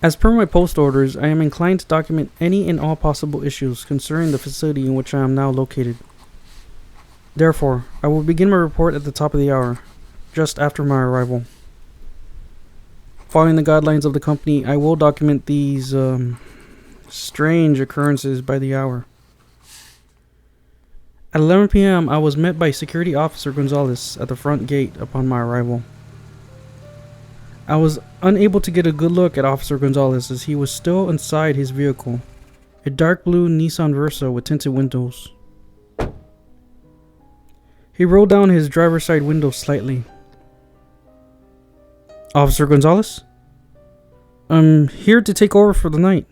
As per my post orders, I am inclined to document any and all possible issues concerning the facility in which I am now located. Therefore, I will begin my report at the top of the hour, just after my arrival. Following the guidelines of the company, I will document these strange occurrences by the hour. At 11 p.m., I was met by Security Officer Gonzalez at the front gate upon my arrival. I was unable to get a good look at Officer Gonzalez as he was still inside his vehicle, a dark blue Nissan Versa with tinted windows. He rolled down his driver's side window slightly. "Officer Gonzalez? I'm here to take over for the night."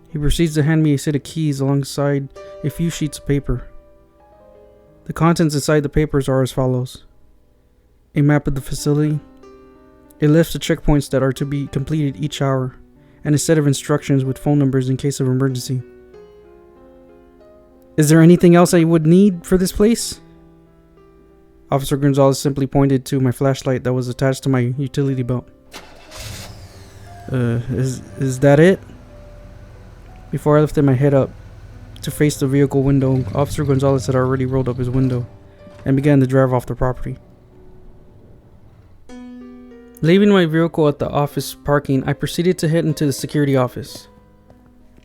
He proceeds to hand me a set of keys alongside a few sheets of paper. The contents inside the papers are as follows: a map of the facility, a list of checkpoints that are to be completed each hour, and a set of instructions with phone numbers in case of emergency. "Is there anything else I would need for this place?" Officer Gonzalez simply pointed to my flashlight that was attached to my utility belt. Is that it?" Before I lifted my head up to face the vehicle window, Officer Gonzalez had already rolled up his window and began to drive off the property. Leaving my vehicle at the office parking, I proceeded to head into the security office.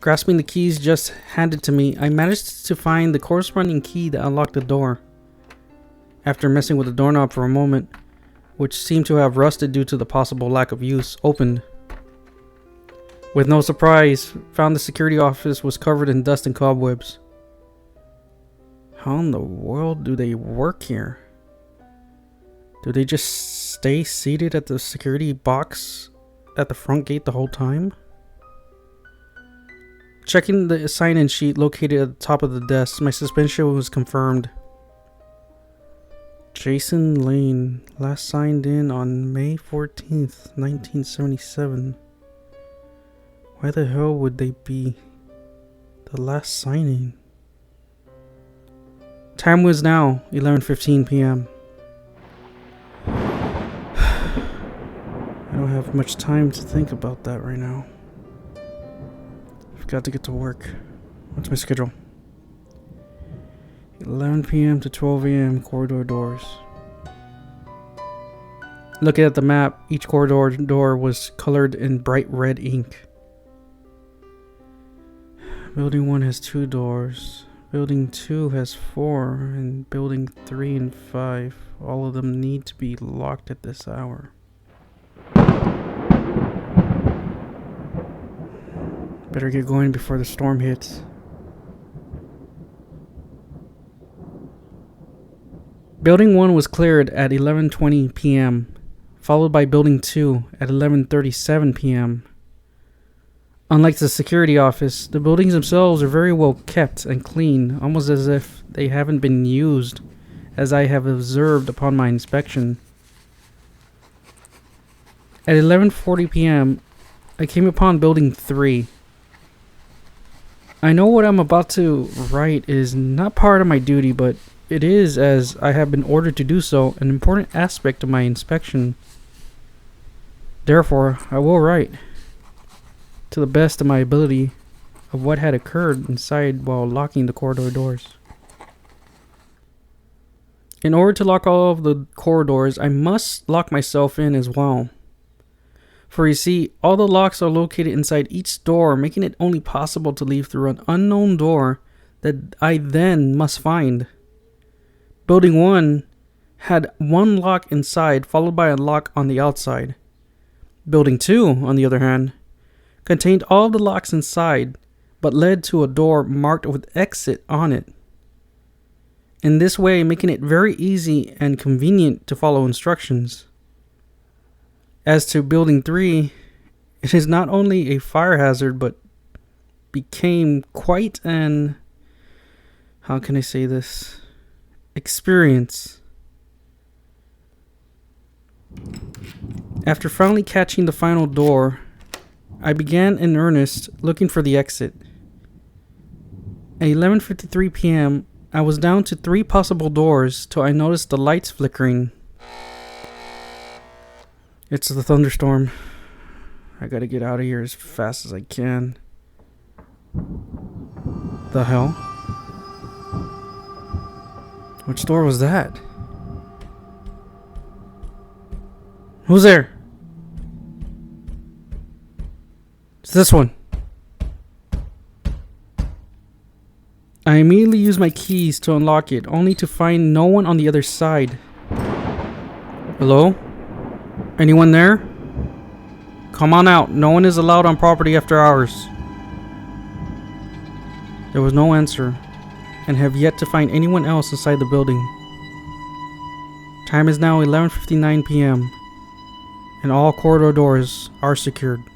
Grasping the keys just handed to me, I managed to find the corresponding key that unlocked the door. After messing with the doorknob for a moment, which seemed to have rusted due to the possible lack of use, opened. With no surprise, found the security office was covered in dust and cobwebs. How in the world do they work here? Do they just stay seated at the security box at the front gate the whole time? Checking the sign-in sheet located at the top of the desk, my suspicion was confirmed. Jason Lane, last signed in on May 14th, 1977. Why the hell would they be the last signing? Time was now 11:15 p.m. I don't have much time to think about that right now. I've got to get to work. What's my schedule? 11 p.m. to 12 a.m. corridor doors. Looking at the map, each corridor door was colored in bright red ink. Building 1 has 2 doors. Building 2 has 4. And building 3 and 5, all of them need to be locked at this hour. Better get going before the storm hits. Building 1 was cleared at 11:20 p.m., followed by Building 2 at 11:37 p.m. Unlike the security office, the buildings themselves are very well kept and clean, almost as if they haven't been used, as I have observed upon my inspection. At 11:40 p.m., I came upon Building 3. I know what I'm about to write is not part of my duty, but it is, as I have been ordered to do so, an important aspect of my inspection. Therefore, I will write, to the best of my ability, of what had occurred inside while locking the corridor doors. In order to lock all of the corridors, I must lock myself in as well. For you see, all the locks are located inside each door, making it only possible to leave through an unknown door that I then must find. Building 1 had one lock inside, followed by a lock on the outside. Building 2, on the other hand, contained all the locks inside, but led to a door marked with exit on it. In this way, making it very easy and convenient to follow instructions. As to Building 3, it is not only a fire hazard, but became quite an, how can I say this, experience. After finally catching the final door, I began in earnest looking for the exit. At 11:53 p.m., I was down to 3 possible doors till I noticed the lights flickering. It's the thunderstorm. I gotta get out of here as fast as I can. The hell? Which door was that? Who's there? It's this one. I immediately use my keys to unlock it, only to find no one on the other side. Hello? Anyone there? Come on out. No one is allowed on property after hours. There was no answer, and have yet to find anyone else inside the building. Time is now 11:59 p.m. and all corridor doors are secured.